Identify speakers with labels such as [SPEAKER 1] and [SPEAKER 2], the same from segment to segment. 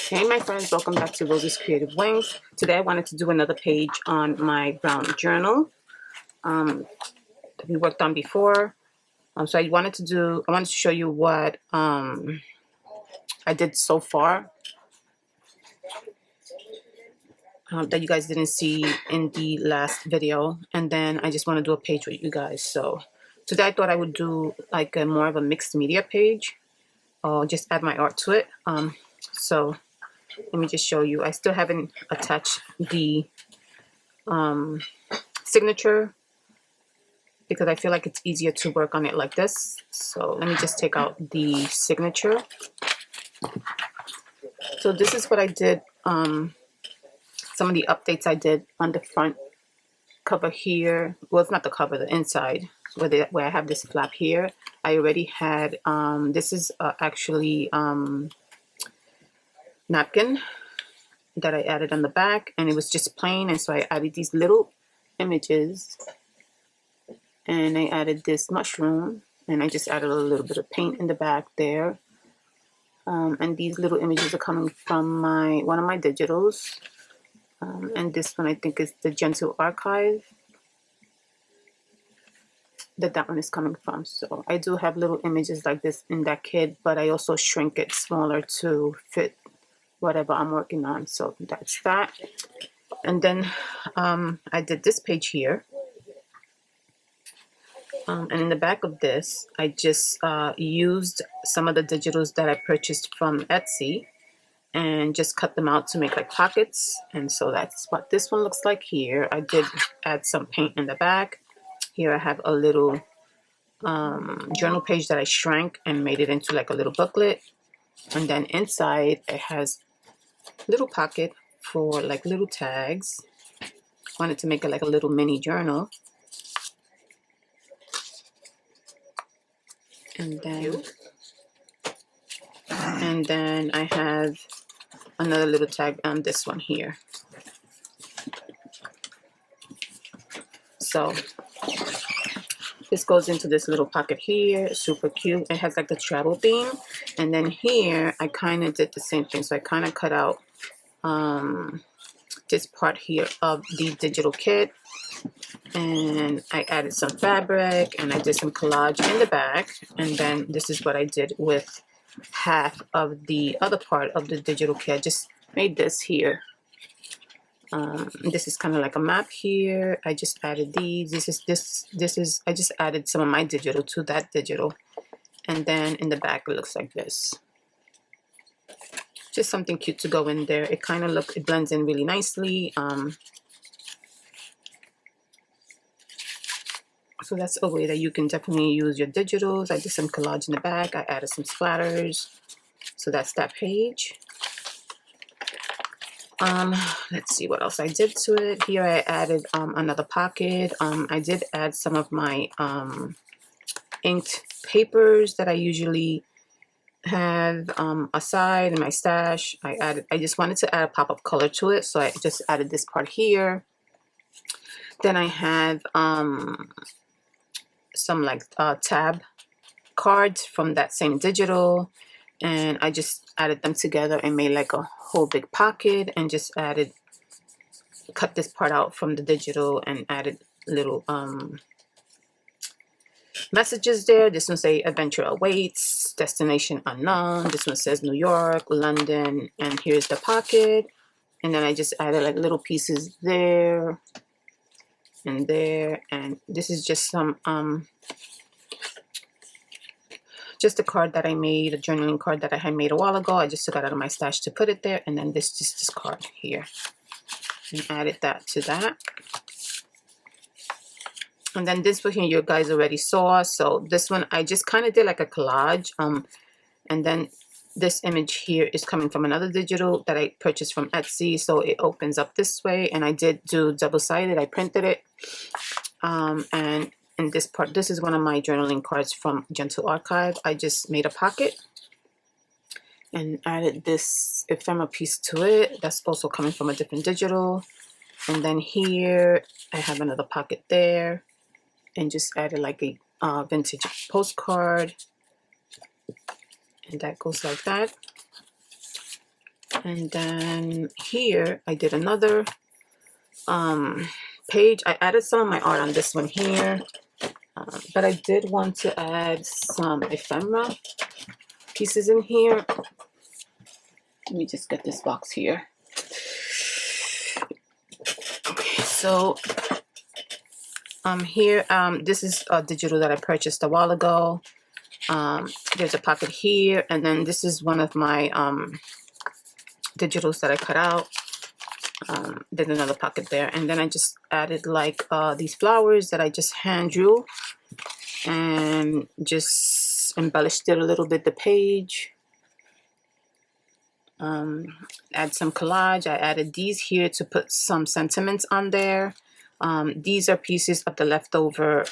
[SPEAKER 1] Hey my friends, welcome back to Rosiescreativewings. Today I wanted to do another page on my brown journal that we worked on before. So I wanted to show you what I did so far that you guys didn't see in the last video, and then I just want to do a page with you guys. So today I thought I would do like a more of a mixed media page, or just add my art to it. So let me just show you. I still haven't attached the signature because I feel like it's easier to work on it like this. So let me just take out the signature. So this is what I did, some of the updates I did on the front cover here. Well, it's not the cover, the inside, where I have this flap here. I already had, this is actually napkin that I added on the back, and it was just plain, and so I added these little images, and I added this mushroom, and I just added a little bit of paint in the back there. And these little images are coming from one of my digitals, and this one I think is the Gentle Archive that one is coming from. So I do have little images like this in that kit, but I also shrink it smaller to fit whatever I'm working on. So that's that. And then I did this page here. And in the back of this, I just used some of the digitals that I purchased from Etsy and just cut them out to make like pockets. And so that's what this one looks like here. I did add some paint in the back. Here I have a little journal page that I shrank and made it into like a little booklet. And then inside it has a little pocket for like little tags. Wanted to make it like a little mini journal. And then I have another little tag on this one here. So this goes into this little pocket here, super cute. It has like the travel theme. And then here I kind of did the same thing. So I kind of cut out this part here of the digital kit, and I added some fabric, and I did some collage in the back. And then this is what I did with half of the other part of the digital kit. I just made this here. This is kind of like a map here. I just added these. I just added some of my digital to that digital. And then in the back it looks like this. Just something cute to go in there. It kind of it blends in really nicely. So that's a way that you can definitely use your digitals. I did some collage in the back. I added some splatters. So that's that page. Let's see what else I did to it. Here I added another pocket. I did add some of my inked papers that I usually have aside in my stash. I just wanted to add a pop of color to it, so I just added this part here. Then I have some like tab cards from that same digital, and I just added them together and made like a whole big pocket, and just cut this part out from the digital and added little messages there. This one say adventure awaits, destination unknown. This one says New York, London, and here's the pocket. And then I just added like little pieces there and there, and this is just some just a card that I made, a journaling card that I had made a while ago. I just took it out of my stash to put it there. And then this card here, and added that to that. And then this one here you guys already saw. So this one I just kind of did like a collage. And then this image here is coming from another digital that I purchased from Etsy. So it opens up this way, and I did do double-sided. I printed it. And in this part, this is one of my journaling cards from Gentle Archive. I just made a pocket and added this ephemera piece to it. That's also coming from a different digital. And then here I have another pocket there, and just added like a vintage postcard, and that goes like that. And then here I did another page. I added some of my art on this one here, but I did want to add some ephemera pieces in here. Let me just get this box here. Okay, so here, this is a digital that I purchased a while ago. There's a pocket here, and then this is one of my digitals that I cut out. There's another pocket there, and then I just added like these flowers that I just hand drew and just embellished it a little bit, the page. Add some collage. I added these here to put some sentiments on there. These are pieces of the leftover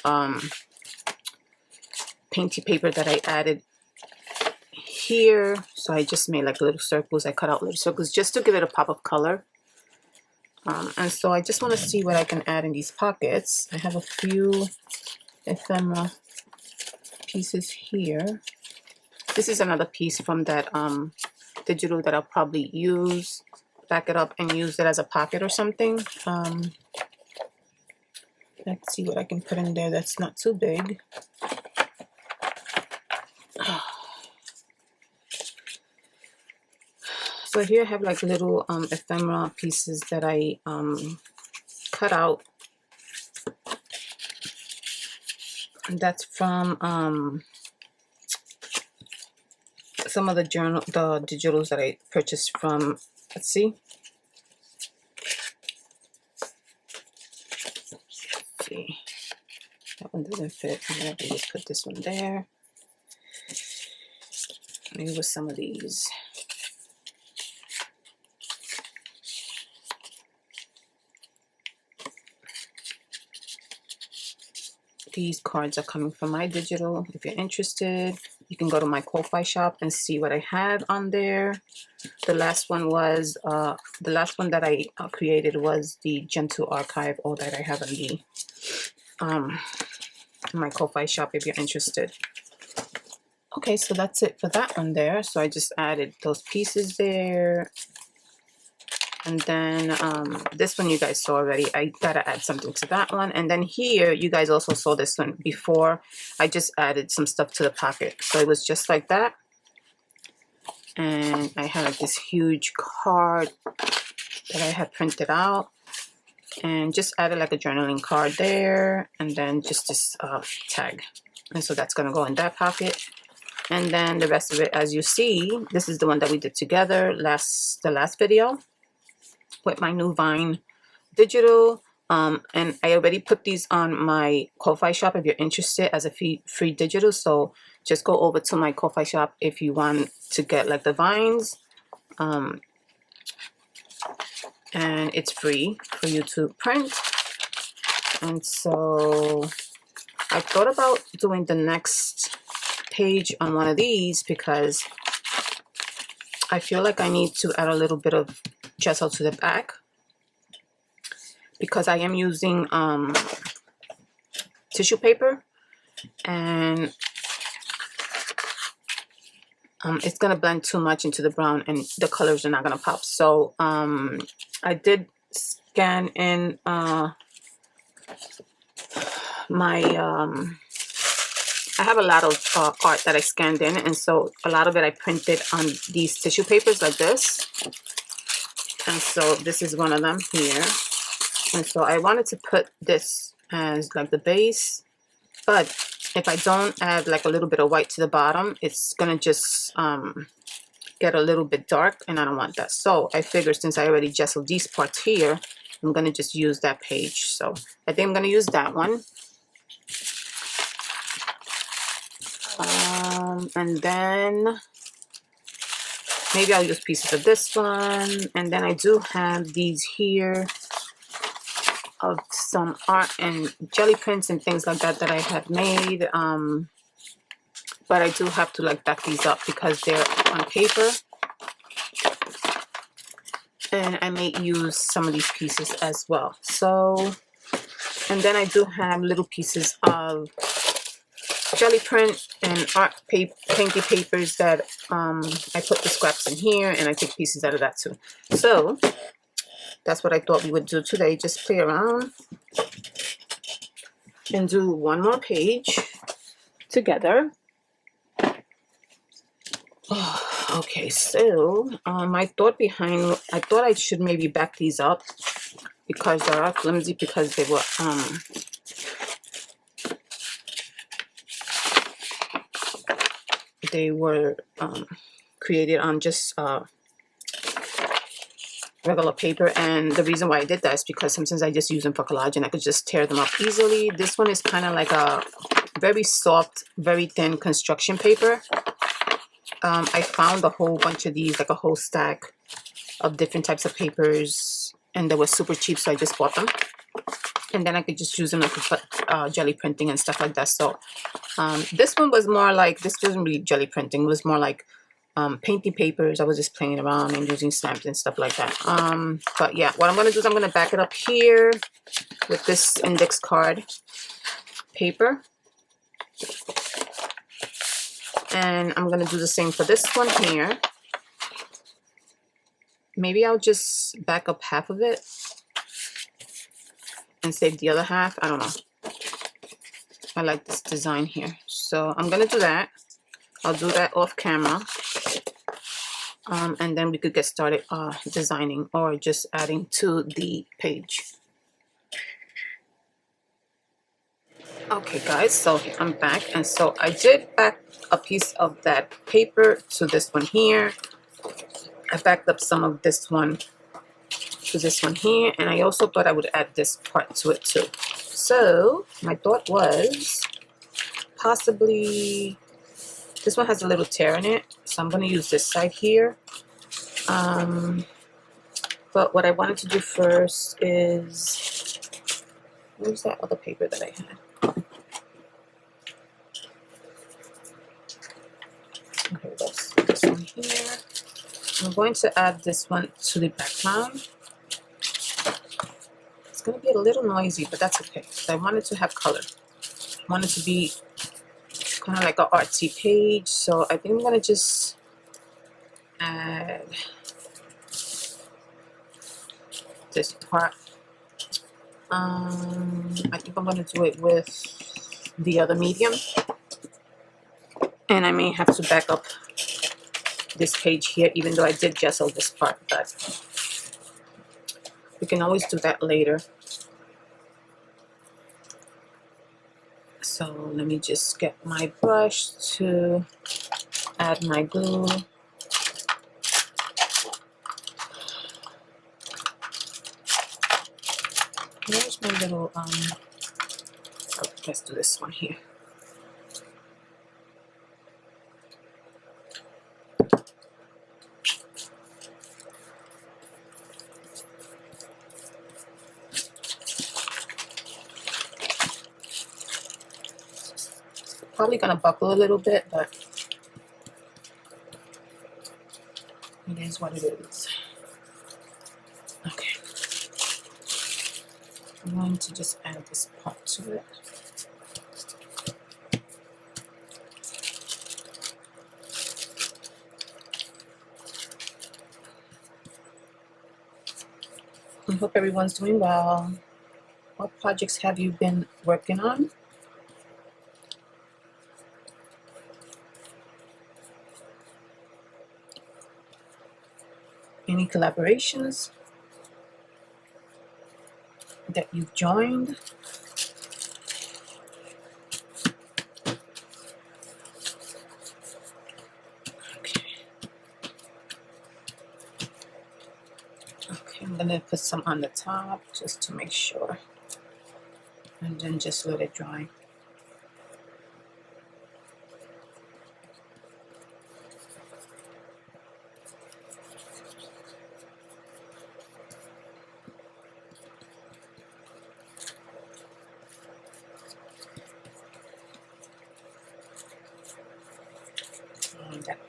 [SPEAKER 1] painty paper that I added here. So I just made like little circles. I cut out little circles just to give it a pop of color. And so I just want to see what I can add in these pockets. I have a few ephemera pieces here. This is another piece from that digital that I'll probably use, back it up and use it as a pocket or something. Let's see what I can put in there that's not too big. So here I have like little ephemera pieces that I cut out. And that's from some of the digitals that I purchased from Etsy. Let's see, that one doesn't fit. I'm gonna just put this one there. Maybe with some of these. These cards are coming from my digital. If you're interested, you can go to my Ko-Fi shop and see what I have on there. The last one was the last one that I created was the Gentle Archive. All that I have on the my Ko-Fi shop if you're interested. Okay, so that's it for that one there. So I just added those pieces there. And then this one you guys saw already. I gotta add something to that one. And then here, you guys also saw this one before. I just added some stuff to the pocket. So it was just like that. And I had like this huge card that I had printed out. And just added like a journaling card there. And then just this tag. And so that's gonna go in that pocket. And then the rest of it, as you see, this is the one that we did together the last video, with my new Vine digital, and I already put these on my Ko-Fi shop if you're interested as a free digital. So just go over to my Ko-Fi shop if you want to get like the vines, and it's free for you to print. And so I thought about doing the next page on one of these because I feel like I need to add a little bit of gesso to the back, because I am using tissue paper, and it's gonna blend too much into the brown and the colors are not gonna pop. So I did scan in my I have a lot of art that I scanned in, and so a lot of it I printed on these tissue papers like this. And so this is one of them here. And so I wanted to put this as like the base, but if I don't add like a little bit of white to the bottom, it's gonna just get a little bit dark, and I don't want that. So I figured since I already gessoed these parts here, I'm gonna just use that page. So I think I'm gonna use that one. And then maybe I'll use pieces of this one. And then I do have these here of some art and jelly prints and things like that that I have made. But I do have to like back these up because they're on paper. And I may use some of these pieces as well. So, and then I do have little pieces of jelly print and art painty papers that I put the scraps in here, and I take pieces out of that too. So that's what I thought we would do today. Just play around and do one more page together. Oh, okay, so I thought I should maybe back these up because they are flimsy, because they were created on just regular paper. And the reason why I did that is because sometimes I just use them for collage and I could just tear them up easily. This one is kind of like a very soft, very thin construction paper. I found a whole bunch of these, like a whole stack of different types of papers, and they were super cheap, so I just bought them. And then I could just use them like for jelly printing and stuff like that. So this one was more like, this wasn't really jelly printing, it was more like painting papers. I was just playing around and using stamps and stuff like that. But yeah, what I'm going to do is I'm going to back it up here with this index card paper. And I'm going to do the same for this one here. Maybe I'll just back up half of it and save the other half. I don't know. I like this design here. So I'm going to do that. I'll do that off camera. And then we could get started designing or just adding to the page. Okay guys, so I'm back, and so I did back a piece of that paper to this one here. I backed up some of this one to this one here, and I also thought I would add this part to it too. So my thought was possibly this one has a little tear in it, so I'm going to use this side here. But what I wanted to do first is, where's that other paper that I had? Here it is. This one here. I'm going to add this one to the background. It's going to be a little noisy, but that's okay. I wanted to have color. I want it to be kind of like an artsy page. So I think I'm going to just add this part. I think I'm going to do it with the other medium. And I may have to back up this page here, even though I did gesso this part, but we can always do that later. So let me just get my brush to add my glue. Where's my little, let's do this one here. Probably gonna buckle a little bit, but it is what it is. Okay. I'm going to just add this part to it. I hope everyone's doing well. What projects have you been working on? Any collaborations that you've joined? Okay. Okay, I'm gonna put some on the top just to make sure, and then just let it dry.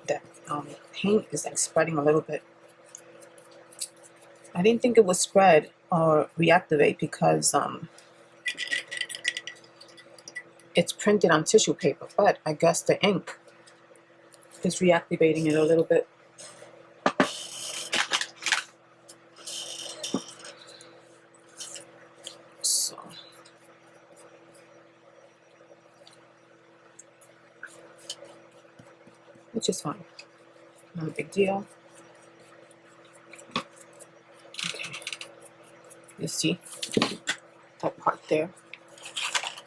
[SPEAKER 1] That paint is like spreading a little bit. I didn't think it would spread or reactivate because it's printed on tissue paper, but I guess the ink is reactivating it a little bit. So which is fine, not a big deal. Okay, you see that part there?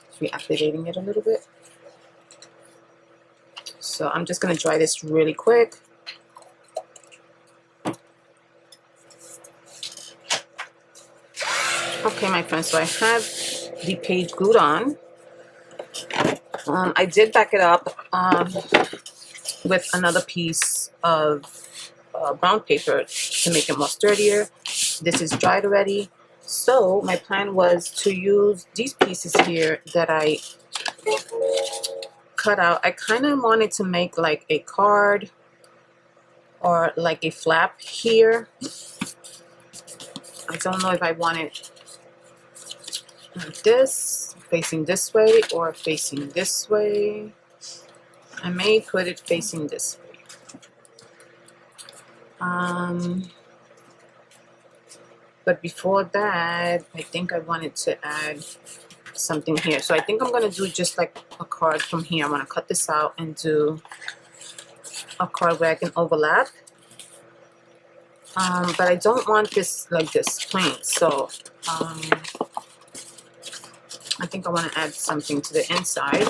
[SPEAKER 1] It's reactivating it a little bit. So I'm just going to dry this really quick. Okay, my friends, so I have the page glued on. I did back it up with another piece of brown paper to make it more sturdier. This is dried already. So my plan was to use these pieces here that I cut out. I kind of wanted to make like a card or like a flap here. I don't know if I want it like this, facing this way or facing this way. I may put it facing this way. But before that, I think I wanted to add something here. So I think I'm going to do just like a card from here. I'm going to cut this out and do a card where I can overlap. But I don't want this like this plain. So I think I want to add something to the inside.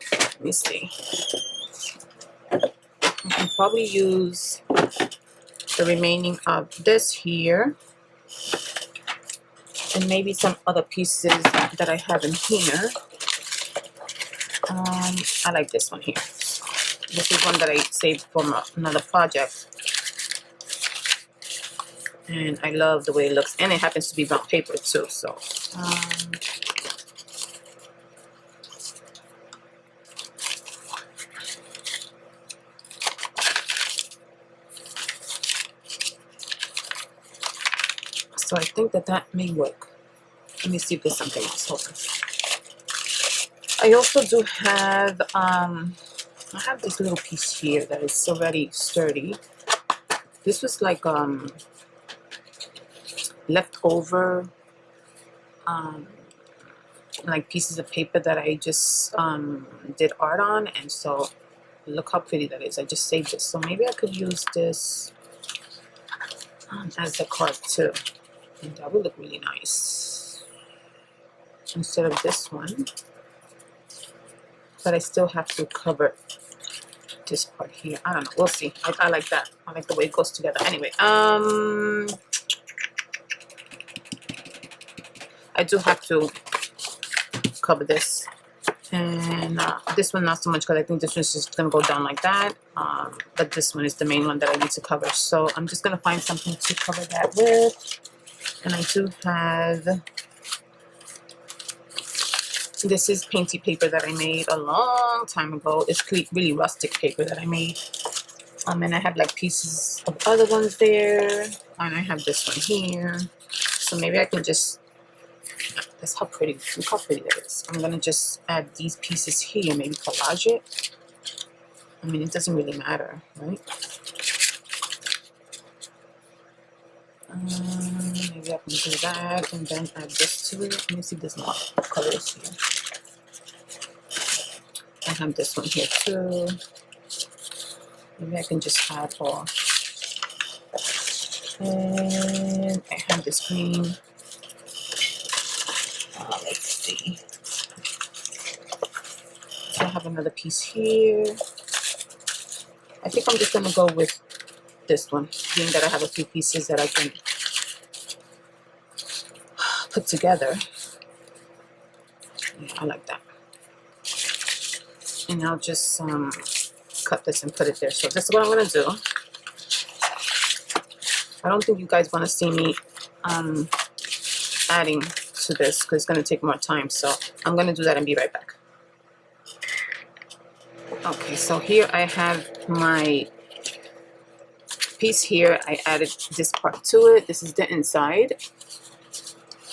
[SPEAKER 1] Let me see. I can probably use the remaining of this here and maybe some other pieces that I have in here. I like this one here. This is one that I saved from another project, and I love the way it looks, and it happens to be brown paper too. So so I think that may work. Let me see if there's something else. Hold on. I also do have I have this little piece here that is already sturdy. This was like leftover like pieces of paper that I just did art on, and so look how pretty that is. I just saved it, so maybe I could use this as a card too, and that would look really nice instead of this one. But I still have to cover this part here. I don't know, we'll see. I like that. I like the way it goes together. Anyway, I do have to cover this, and this one not so much, because I think this one's just gonna go down like that, but this one is the main one that I need to cover. So I'm just gonna find something to cover that with, and I do have, this is painty paper that I made a long time ago. It's really rustic paper that I made, and I have like pieces of other ones there, and I have this one here. So maybe I can just, that's how pretty, look how pretty that is. I'm gonna just add these pieces here, maybe collage it. I mean, it doesn't really matter, right? Maybe I can do that and then add this to it. Let me see if there's more colors here. I have this one here too. Maybe I can just add all. And I have this green. Let's see. So I have another piece here. I think I'm just gonna go with this one, being that I have a few pieces that I can put together. Yeah, I like that. And I'll just cut this and put it there. So this is what I'm gonna do. I don't think you guys want to see me adding to this, because it's going to take more time. So I'm going to do that and be right back. Okay, so here I have my piece here. I added this part to it. This is the inside.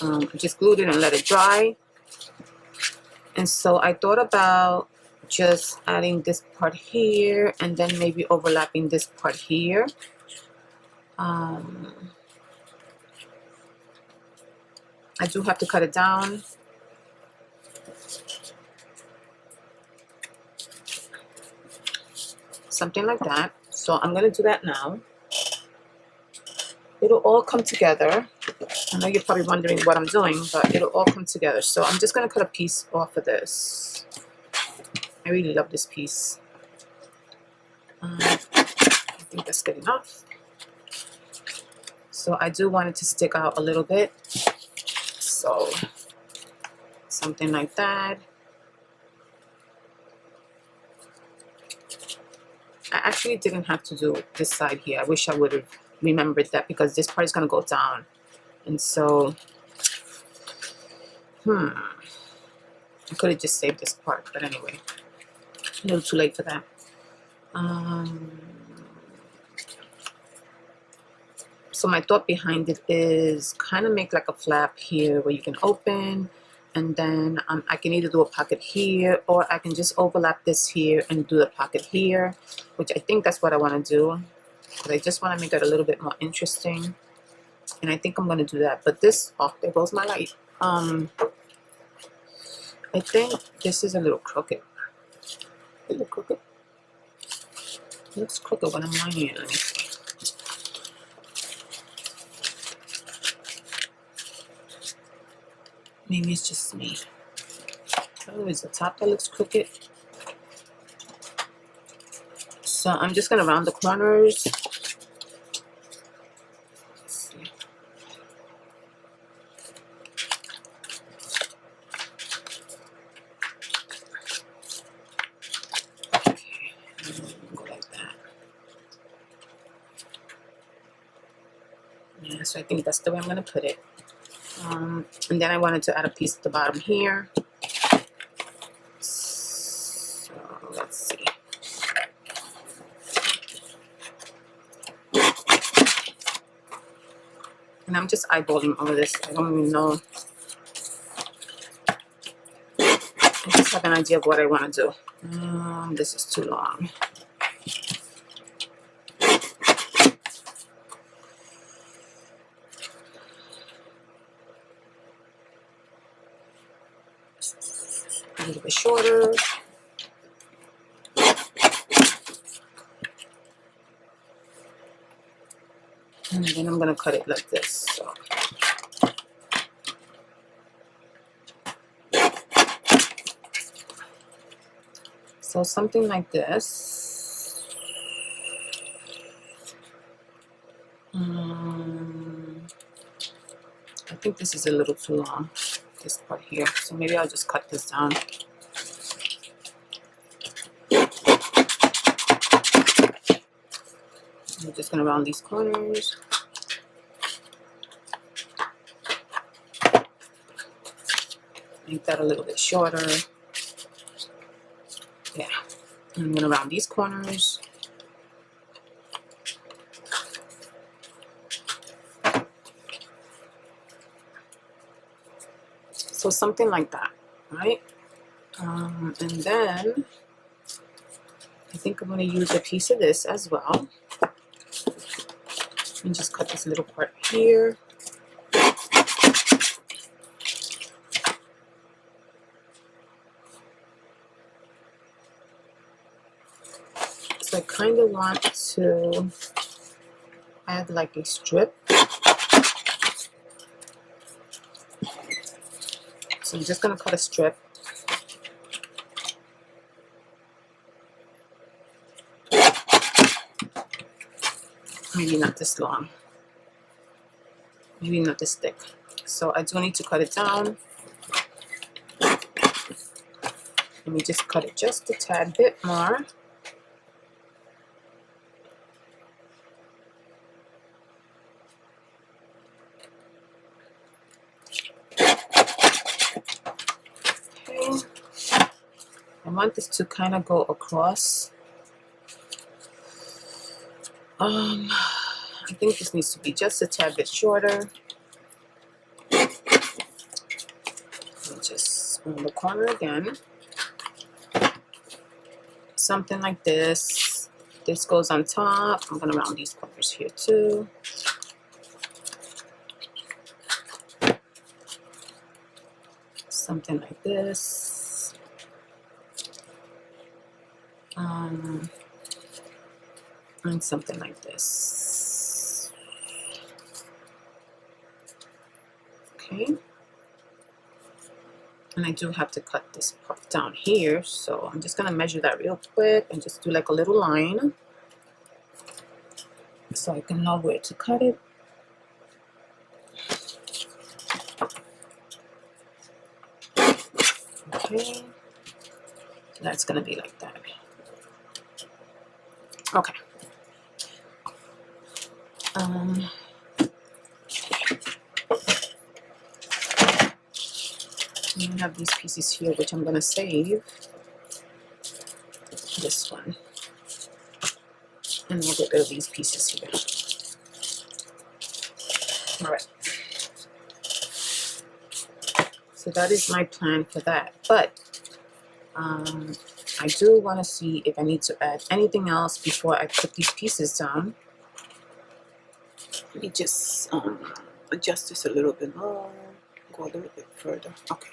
[SPEAKER 1] I just glued it and let it dry. And so I thought about just adding this part here and then maybe overlapping this part here. I do have to cut it down. Something like that. So I'm going to do that now. It'll all come together. I know you're probably wondering what I'm doing, but it'll all come together. So I'm just going to cut a piece off of this. I really love this piece. I think that's good enough. So I do want it to stick out a little bit. So something like that. I actually didn't have to do this side here. I wish I would have remembered that because this part is going to go down. And so, I could have just saved this part, but anyway, a little too late for that. So my thought behind it is kind of make like a flap here where you can open, and then I can either do a pocket here, or I can just overlap this here and do the pocket here, which I think that's what I want to do, but I just want to make it a little bit more interesting, and I think I'm going to do that. But this, oh, there goes my light. I think this is a little crooked. A little crooked. It looks crooked when I'm lining it. Let me see. Maybe it's just me. Oh, is the top that looks crooked? So I'm just going to round the corners. Let's see. Okay, go like that. Yeah, so I think that's the way I'm going to put it. And then I wanted to add a piece at the bottom here. So let's see. And I'm just eyeballing all of this. I don't even know. I just have an idea of what I want to do. This is too long. A little bit shorter. And then I'm going to cut it like this. So something like this. I think this is a little too long, this part here. So maybe I'll just cut this down. I'm just going to round these corners. Make that a little bit shorter. Yeah. I'm going to round these corners. So something like that, right? And then I think I'm going to use a piece of this as well. And just cut this little part here. So I kind of want to add like a strip. So I'm just going to cut a strip. Maybe not this long. Maybe not this thick. So I do need to cut it down. Let me just cut it just a tad bit more. Okay. I want this to kind of go across. I think this needs to be just a tad bit shorter. Let me just on the corner again. Something like this. This goes on top. I'm gonna round these corners here too. Something like this. And something like this. Okay. And I do have to cut this part down here, so I'm just gonna measure that real quick and just do like a little line so I can know where to cut it. Okay, so that's gonna be like that. Okay. I have these pieces here, which I'm gonna save. This one, and we'll get rid of these pieces here. All right. So that is my plan for that, but I do want to see if I need to add anything else before I put these pieces down. Let me just adjust this a little bit more, go a little bit further. Okay.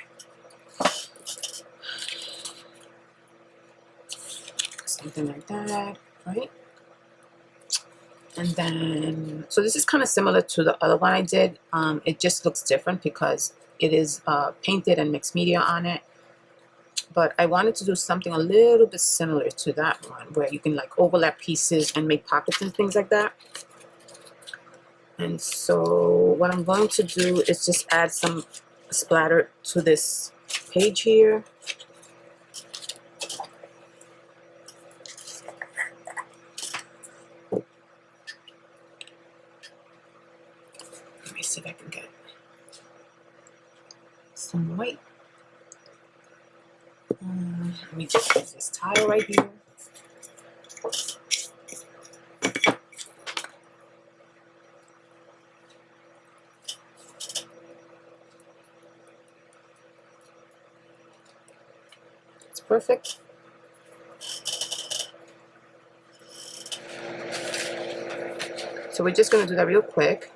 [SPEAKER 1] Something like that, right? And then, so this is kind of similar to the other one I did. It just looks different because it is painted and mixed media on it. But I wanted to do something a little bit similar to that one, where you can like overlap pieces and make pockets and things like that. And so what I'm going to do is just add some splatter to this page here. Let me see if I can get some white. Let me just use this tile right here. It's perfect. So we're just going to do that real quick.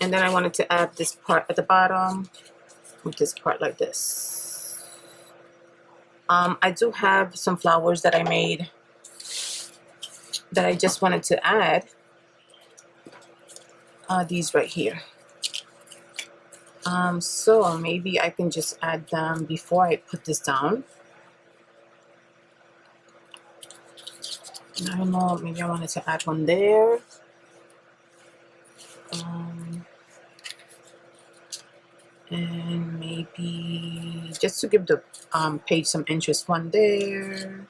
[SPEAKER 1] And then I wanted to add this part at the bottom with this part like this. I do have some flowers that I made that I just wanted to add. These right here. So maybe I can just add them before I put this down. I don't know, maybe I wanted to add one there. And maybe just to give the page some interest, one there,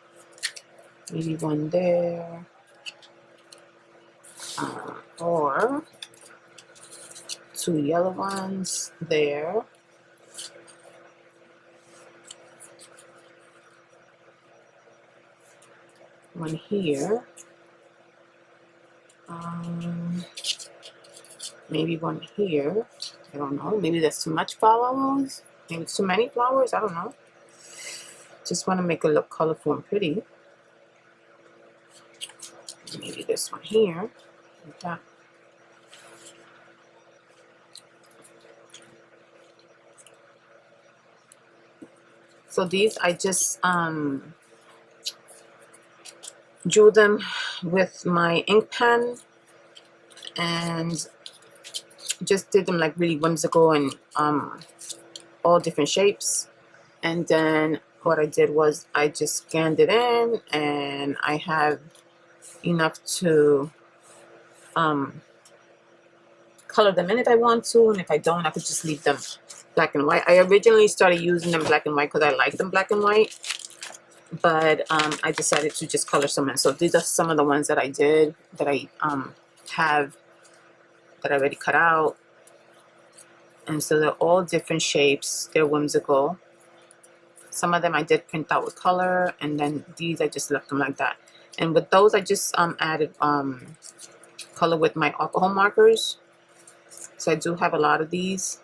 [SPEAKER 1] maybe one there, or two yellow ones there. One here. Maybe one here. I don't know. Maybe that's too much flowers. Maybe it's too many flowers. I don't know. Just want to make it look colorful and pretty. Maybe this one here. Like that. So these I just drew them with my ink pen and just did them like really whimsical and all different shapes. And then what I did was I just scanned it in, and I have enough to color them in if I want to, and if I don't, I could just leave them black and white. I originally started using them black and white because I like them black and white, but I decided to just color some in. So these are some of the ones that I did, that I have, that I already cut out. And so they're all different shapes. They're whimsical. Some of them I did print out with color, and then these I just left them like that. And with those I just added color with my alcohol markers. So I do have a lot of these.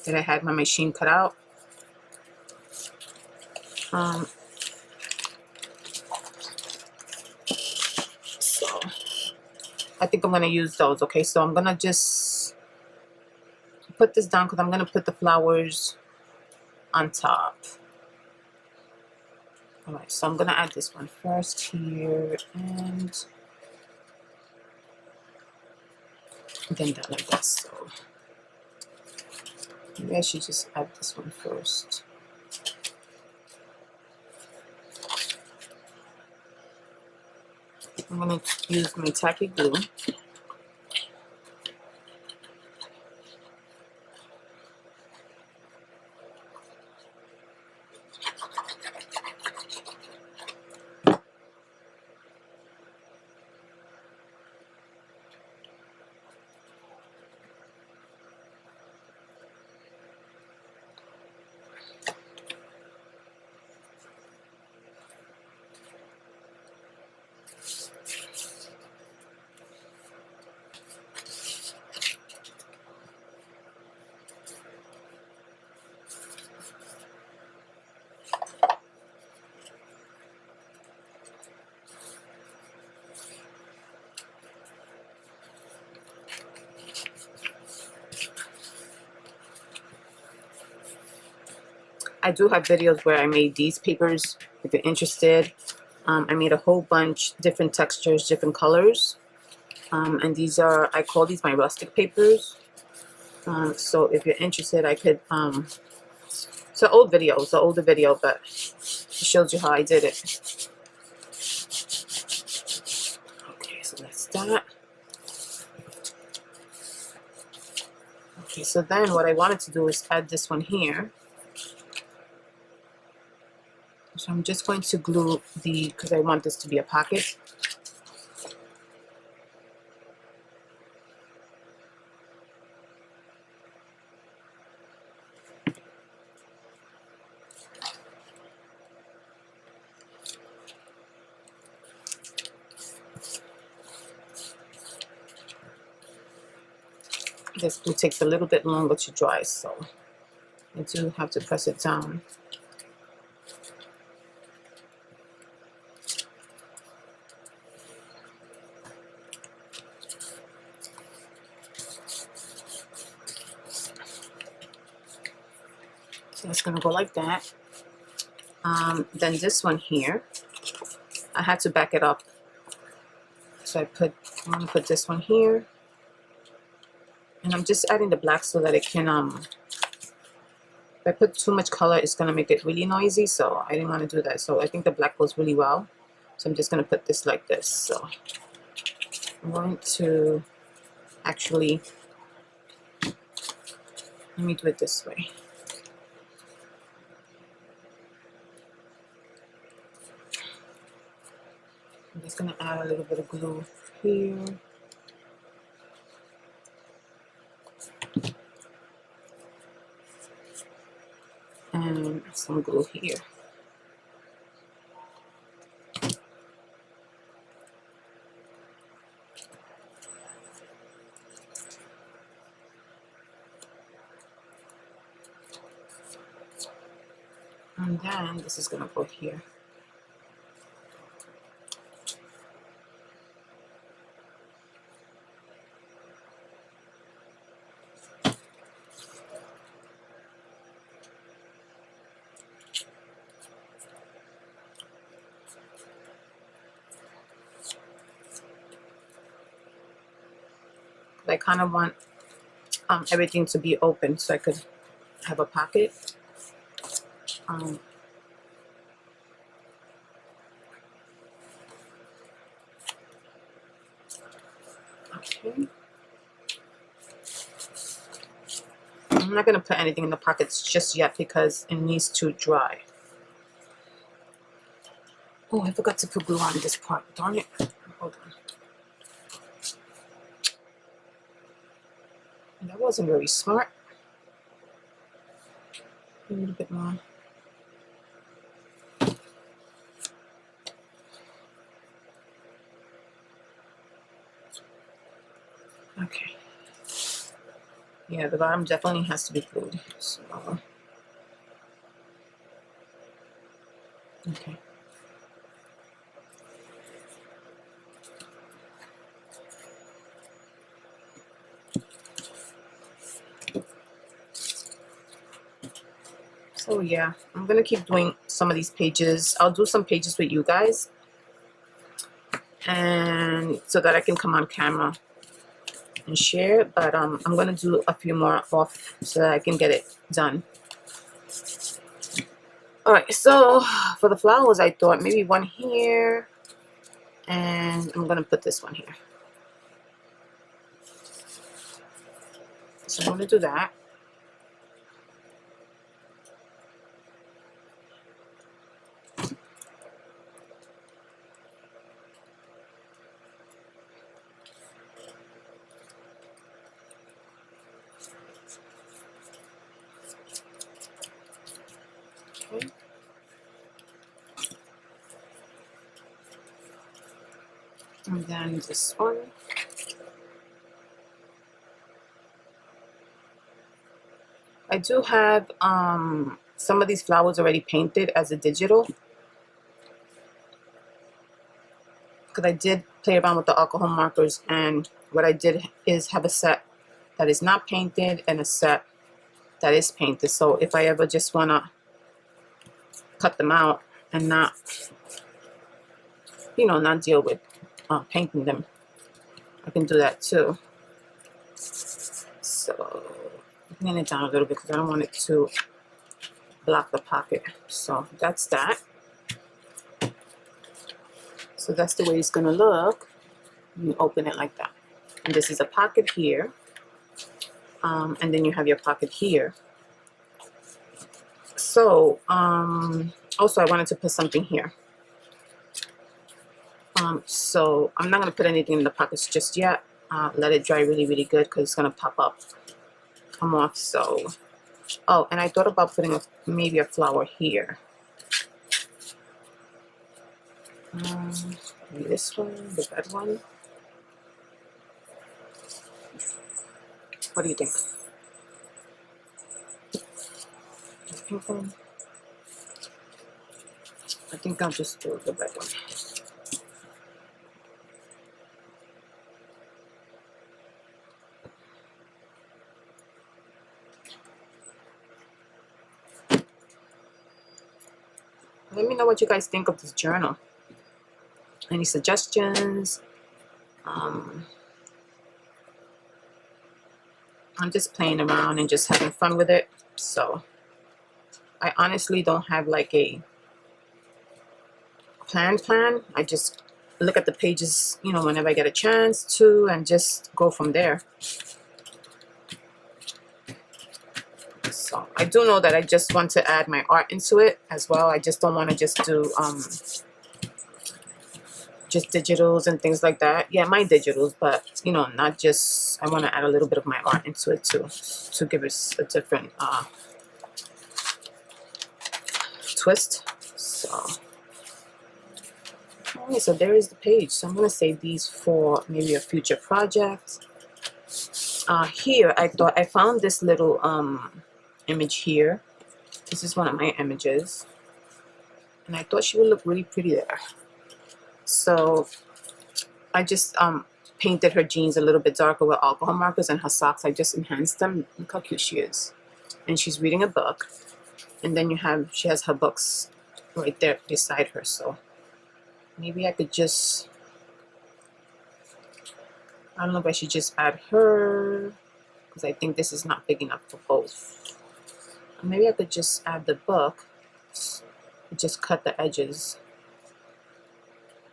[SPEAKER 1] that I had my machine cut out. So I think I'm going to use those. Okay, so I'm going to just put this down because I'm going to put the flowers on top. Alright, so I'm going to add this one first here, and then that like that. So maybe I should just add this one first. I'm going to use my tacky glue. I do have videos where I made these papers if you're interested. I made a whole bunch, different textures, different colors. And these are, I call these my rustic papers. So if you're interested, I could, it's an old video, it's an older video, but it shows you how I did it. Okay, so that's that. Okay, so then what I wanted to do is add this one here. So I'm just going to glue the, because I want this to be a pocket. This glue takes a little bit longer to dry, so I do have to press it down. So it's going to go like that. Then this one here, I had to back it up. So I'm going to put this one here. And I'm just adding the black so that it can, if I put too much color, it's going to make it really noisy. So I didn't want to do that. So I think the black goes really well. So I'm just going to put this like this. So I'm going to actually, let me do it this way. I'm just going to add a little bit of glue here. And some glue here. And then this is going to go here. I kind of want everything to be open so I could have a pocket. Okay. I'm not going to put anything in the pockets just yet because it needs to dry. Oh, I forgot to put glue on this part. Darn it. Hold on. That wasn't very smart. A little bit more. Okay. Yeah, the bottom definitely has to be glued. So, okay. So yeah, I'm gonna keep doing some of these pages. I'll do some pages with you guys, and so that I can come on camera and share. But I'm gonna do a few more off so that I can get it done. All right. So for the flowers, I thought maybe one here, and I'm gonna put this one here. So I'm gonna do that. Okay. And then this one. I do have some of these flowers already painted as a digital, because I did play around with the alcohol markers, and what I did is have a set that is not painted and a set that is painted. So if I ever just want to cut them out and not, you know, not deal with painting them, I can do that too. So bring it down a little bit because I don't want it to block the pocket. So that's that. So that's the way it's going to look. You open it like that. And this is a pocket here. And then you have your pocket here. So also I wanted to put something here. So I'm not going to put anything in the pockets just yet. Let it dry really, really good because it's going to pop up, come off. So, oh, and I thought about putting maybe a flower here. Maybe this one, the red one. What do you think? The pink one? I think I'll just do the red one. Let me know what you guys think of this journal. Any suggestions? I'm just playing around and just having fun with it. So I honestly don't have like a plan. I just look at the pages, you know, whenever I get a chance to, and just go from there. So I do know that I just want to add my art into it as well. I just don't want to just do just digitals and things like that. Yeah, my digitals, but you know, not just, I want to add a little bit of my art into it too, to give it a different twist. So okay, so there is the page. So I'm going to save these for maybe a future project. Here I thought I found this little image here. This is one of my images, and I thought she would look really pretty there. So I just painted her jeans a little bit darker with alcohol markers, and her socks I just enhanced them. Look how cute she is. And she's reading a book, and then she has her books right there beside her. So maybe I could just, I don't know if I should just add her, because I think this is not big enough for both. Maybe I could just add the book, just cut the edges.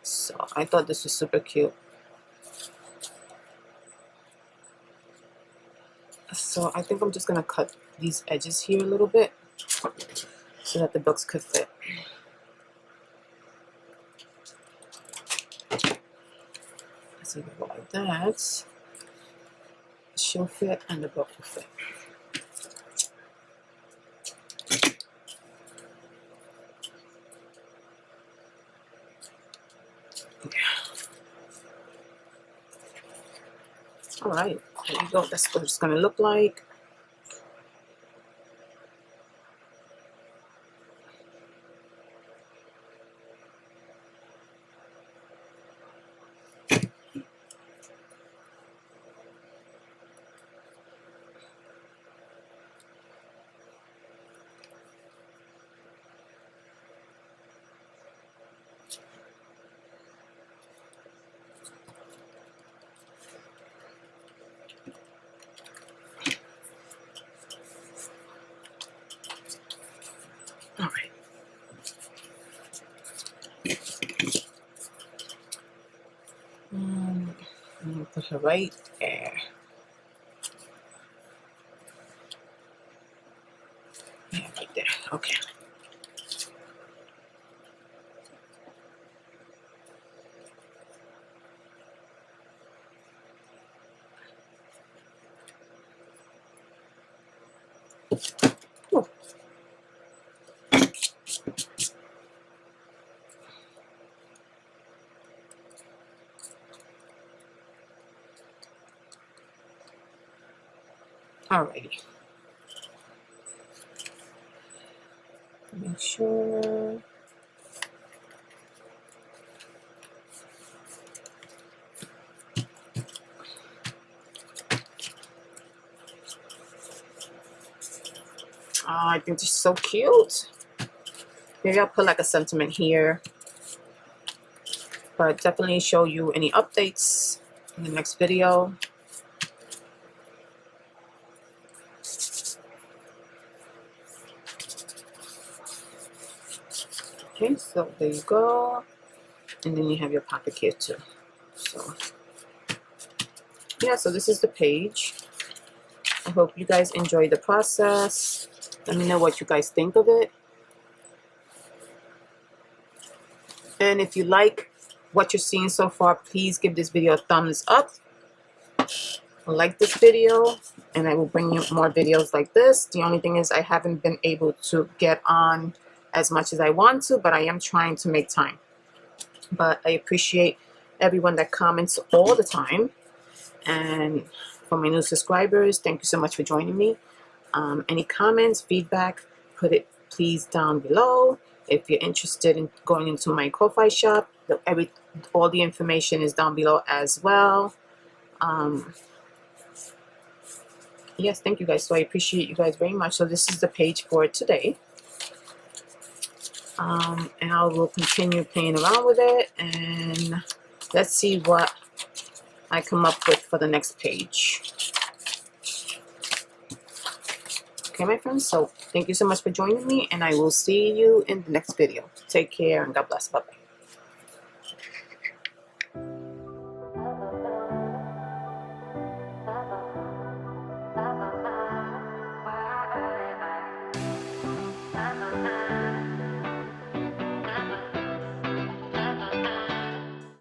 [SPEAKER 1] So I thought this was super cute. So I think I'm just gonna cut these edges here a little bit so that the books could fit. So we go like that. She'll fit and the book will fit. All right, there you go. That's what it's gonna look like. right there. Yeah, right there. Okay. Ooh. Alrighty. Make sure. Oh, I think this is so cute. Maybe I'll put like a sentiment here, but definitely show you any updates in the next video. Okay, so there you go. And then you have your pocket here too. So yeah, so this is the page. I hope you guys enjoy the process. Let me know what you guys think of it. And if you like what you're seeing so far, please give this video a thumbs up. Like this video, and I will bring you more videos like this. The only thing is I haven't been able to get on as much as I want to, but I am trying to make time. But I appreciate everyone that comments all the time. And for my new subscribers, thank you so much for joining me. Any comments, feedback, put it please down below. If you're interested in going into my Ko-Fi shop, all the information is down below as well. Yes, thank you guys. So I appreciate you guys very much. So this is the page for today. And I will continue playing around with it, and let's see what I come up with for the next page. Okay, my friends, so thank you so much for joining me, and I will see you in the next video. Take care, and God bless. Bye-bye.